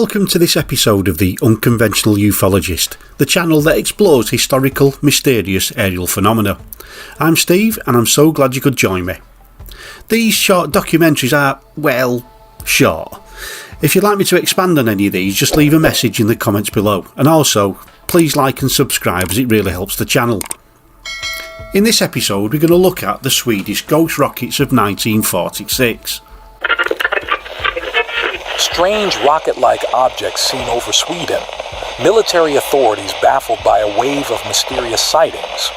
Welcome to this episode of the Unconventional Ufologist, the channel that explores historical, mysterious aerial phenomena. I'm Steve and I'm so glad you could join me. These short documentaries are, well, short. If you'd like me to expand on any of these, just leave a message in the comments below, and also please like and subscribe as it really helps the channel. In this episode we're going to look at the Swedish ghost rockets of 1946. Strange rocket-like objects seen over Sweden. Military authorities baffled by a wave of mysterious sightings.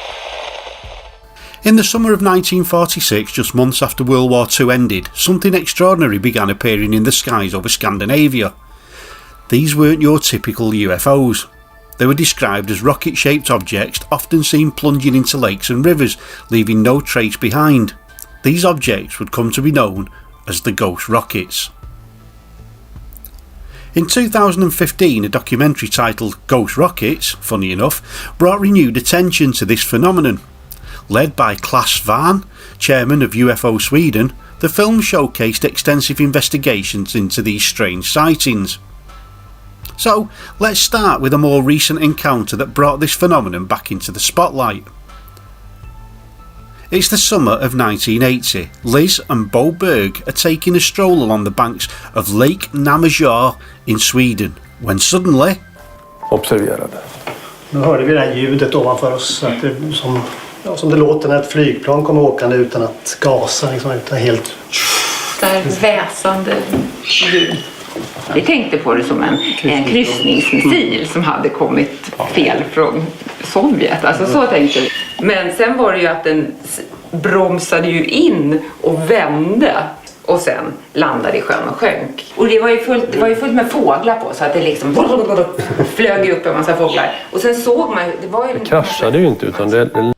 In the summer of 1946, just months after World War II ended, something extraordinary began appearing in the skies over Scandinavia. These weren't your typical UFOs. They were described as rocket-shaped objects often seen plunging into lakes and rivers, leaving no trace behind. These objects would come to be known as the ghost rockets. In 2015, a documentary titled Ghost Rockets, funny enough, brought renewed attention to this phenomenon. Led by Claes Svahn, chairman of UFO Sweden, the film showcased extensive investigations into these strange sightings. So, let's start with a more recent encounter that brought this phenomenon back into the spotlight. It's the summer of 1980. Liz and Bo Berg are taking a stroll along the banks of Lake Namajor in Sweden, when suddenly... Observerade. Nu hörde vi det här ljudet ovanför oss, att det, som det låter när ett flygplan kommer åkande utan att gasa, liksom, utan helt... Det här väsande ljud. Vi tänkte på det som en kryssningsmissil som hade kommit fel från Sovjet. Alltså så tänkte vi. Men sen var det ju att den bromsade ju in och vände och sen landade i sjön och sjönk. Och det var ju fullt med fåglar på, så att det liksom flög upp en massa fåglar. Och sen såg man det kraschade ju inte, utan det...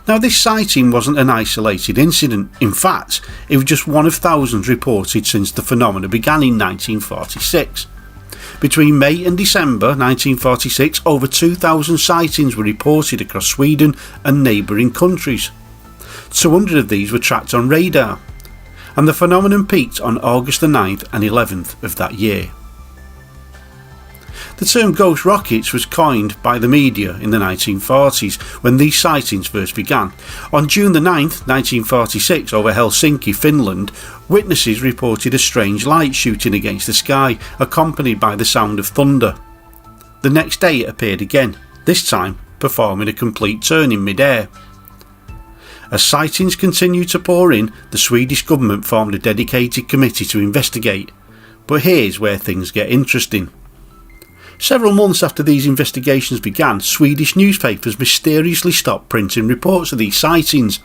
Now, this sighting wasn't an isolated incident. In fact, it was just one of thousands reported since the phenomena began in 1946. Between May and December 1946, over 2,000 sightings were reported across Sweden and neighbouring countries. 200 of these were tracked on radar, and the phenomenon peaked on August the 9th and 11th of that year. The term ghost rockets was coined by the media in the 1940s when these sightings first began. On June the 9th, 1946, over Helsinki, Finland, witnesses reported a strange light shooting against the sky, accompanied by the sound of thunder. The next day it appeared again, this time performing a complete turn in mid-air. As sightings continued to pour in, the Swedish government formed a dedicated committee to investigate. But here's where things get interesting. Several months after these investigations began, Swedish newspapers mysteriously stopped printing reports of these sightings.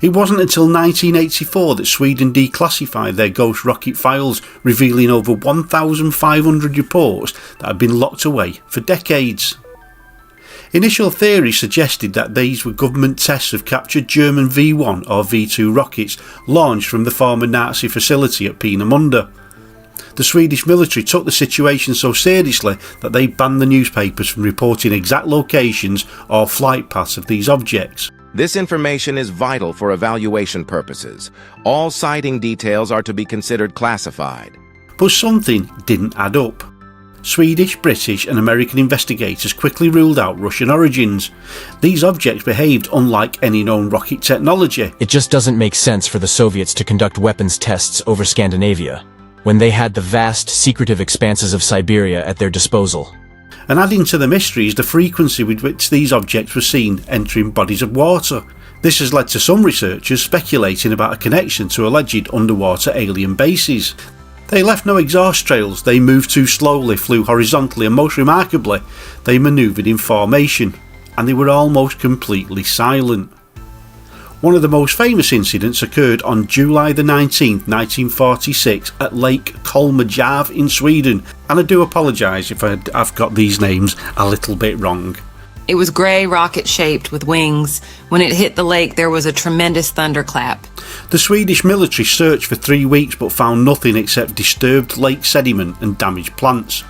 It wasn't until 1984 that Sweden declassified their ghost rocket files, revealing over 1,500 reports that had been locked away for decades. Initial theories suggested that these were government tests of captured German V-1 or V-2 rockets launched from the former Nazi facility at Peenemünde. The Swedish military took the situation so seriously that they banned the newspapers from reporting exact locations or flight paths of these objects. This information is vital for evaluation purposes. All sighting details are to be considered classified. But something didn't add up. Swedish, British and American investigators quickly ruled out Russian origins. These objects behaved unlike any known rocket technology. It just doesn't make sense for the Soviets to conduct weapons tests over Scandinavia, when they had the vast, secretive expanses of Siberia at their disposal. And adding to the mystery is the frequency with which these objects were seen entering bodies of water. This has led to some researchers speculating about a connection to alleged underwater alien bases. They left no exhaust trails, they moved too slowly, flew horizontally, and most remarkably, they manoeuvred in formation, and they were almost completely silent. One of the most famous incidents occurred on July the 19th, 1946 at Lake Kolmajave in Sweden, and I do apologise if I've got these names a little bit wrong. It was grey, rocket-shaped with wings. When it hit the lake, there was a tremendous thunderclap. The Swedish military searched for 3 weeks but found nothing except disturbed lake sediment and damaged plants.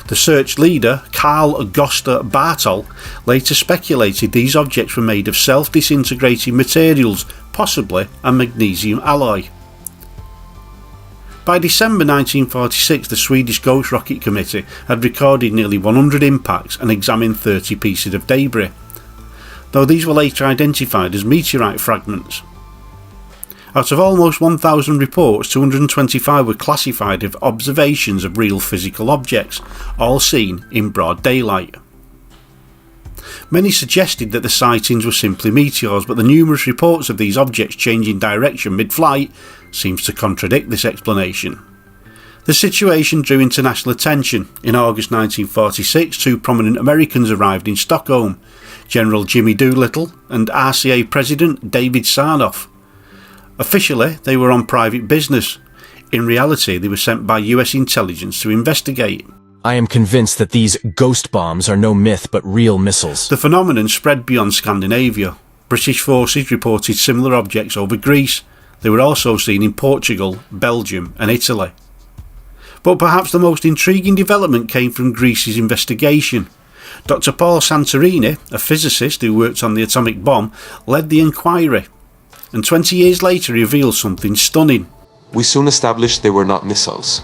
The search leader, Carl Augusta Bartol, later speculated these objects were made of self-disintegrating materials, possibly a magnesium alloy. By December 1946, the Swedish Ghost Rocket Committee had recorded nearly 100 impacts and examined 30 pieces of debris, though these were later identified as meteorite fragments. Out of almost 1,000 reports, 225 were classified as observations of real physical objects, all seen in broad daylight. Many suggested that the sightings were simply meteors, but the numerous reports of these objects changing direction mid-flight seems to contradict this explanation. The situation drew international attention. In August 1946, two prominent Americans arrived in Stockholm, General Jimmy Doolittle and RCA President David Sarnoff. Officially, they were on private business. In reality, they were sent by US intelligence to investigate. I am convinced that these ghost bombs are no myth but real missiles. The phenomenon spread beyond Scandinavia. British forces reported similar objects over Greece. They were also seen in Portugal, Belgium and Italy. But perhaps the most intriguing development came from Greece's investigation. Dr. Paul Santorini, a physicist who worked on the atomic bomb, led the inquiry, and 20 years later revealed something stunning. We soon established they were not missiles.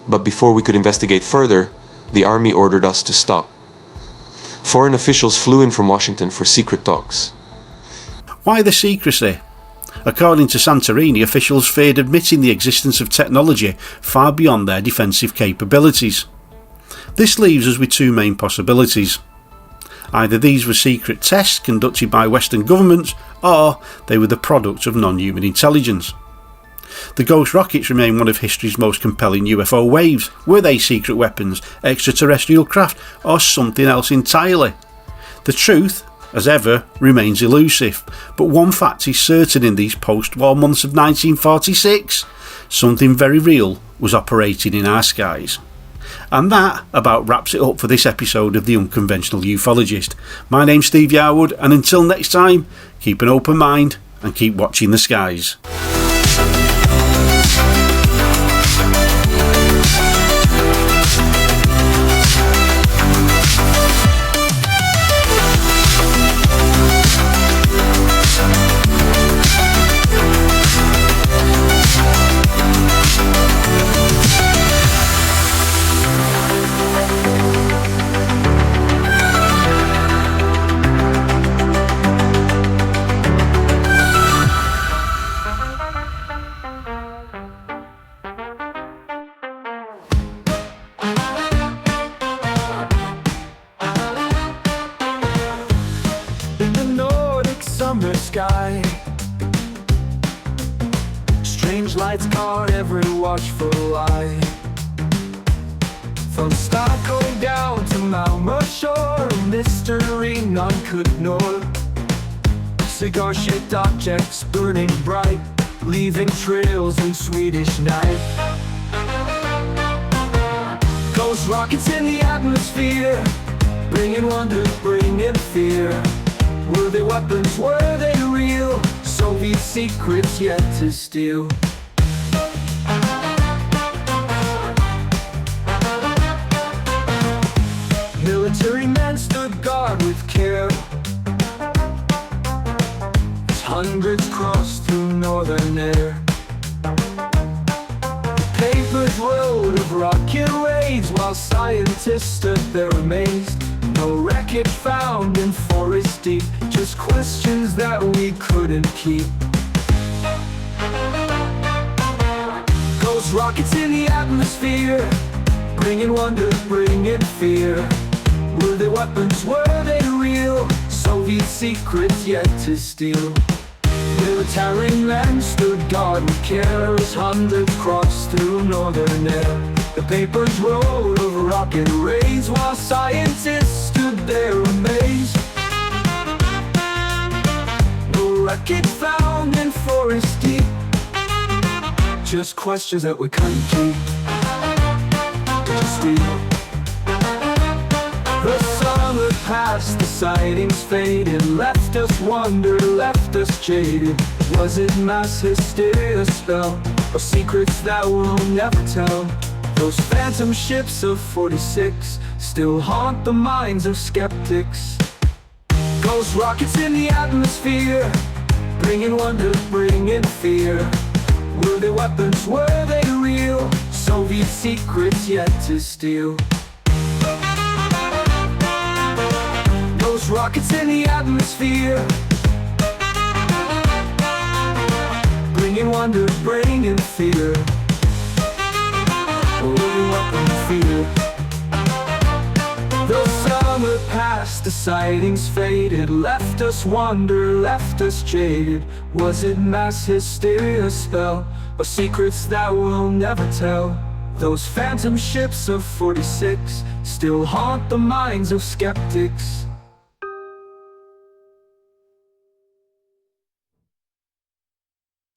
But before we could investigate further, the army ordered us to stop. Foreign officials flew in from Washington for secret talks. Why the secrecy? According to Santorini, officials feared admitting the existence of technology far beyond their defensive capabilities. This leaves us with two main possibilities. Either these were secret tests conducted by Western governments, or they were the product of non-human intelligence. The ghost rockets remain one of history's most compelling UFO waves. Were they secret weapons, extraterrestrial craft, or something else entirely? The truth, as ever, remains elusive, but one fact is certain in these post-war months of 1946. Something very real was operating in our skies. And that about wraps it up for this episode of the Unconventional Ufologist. My name's Steve Yarwood, and until next time, keep an open mind and keep watching the skies. Sky, strange lights caught every watchful eye. From Stockholm down to Malmö shore, a mystery none could ignore. Cigar-shaped objects burning bright, leaving trails in Swedish night. Ghost rockets in the atmosphere, bringing wonder, bringing fear. Were they weapons, were they real? Soviet secrets yet to steal. Military men stood guard with care as hundreds crossed through northern air. Papers wrote of rocket raids while scientists stood there amazed. No wreckage found in forest deep, just questions that we couldn't keep. Ghost rockets in the atmosphere, bringing wonder, bringing fear. Were they weapons, were they real? Soviet secrets yet to steal. Military men stood guard with care as hundreds crossed through northern air. The papers wrote of rocket raids while scientists stood there amazed. No wreckage found in forest deep, just questions that we couldn't keep. The summer passed, the sightings faded, left us wonder, left us jaded. Was it mass hysteria spell, or secrets that we'll never tell? Those phantom ships of 46 still haunt the minds of skeptics. Ghost rockets in the atmosphere, bringing wonder, bringing fear. Were they weapons, were they real, Soviet secrets yet to steal. Those rockets in the atmosphere, bringing wonder, bringing fear. Will weapon fear. Though summer passed, the sightings faded, left us wonder, left us jaded. Was it mass hysteria spell, or secrets that we'll never tell? Those phantom ships of 46 still haunt the minds of skeptics.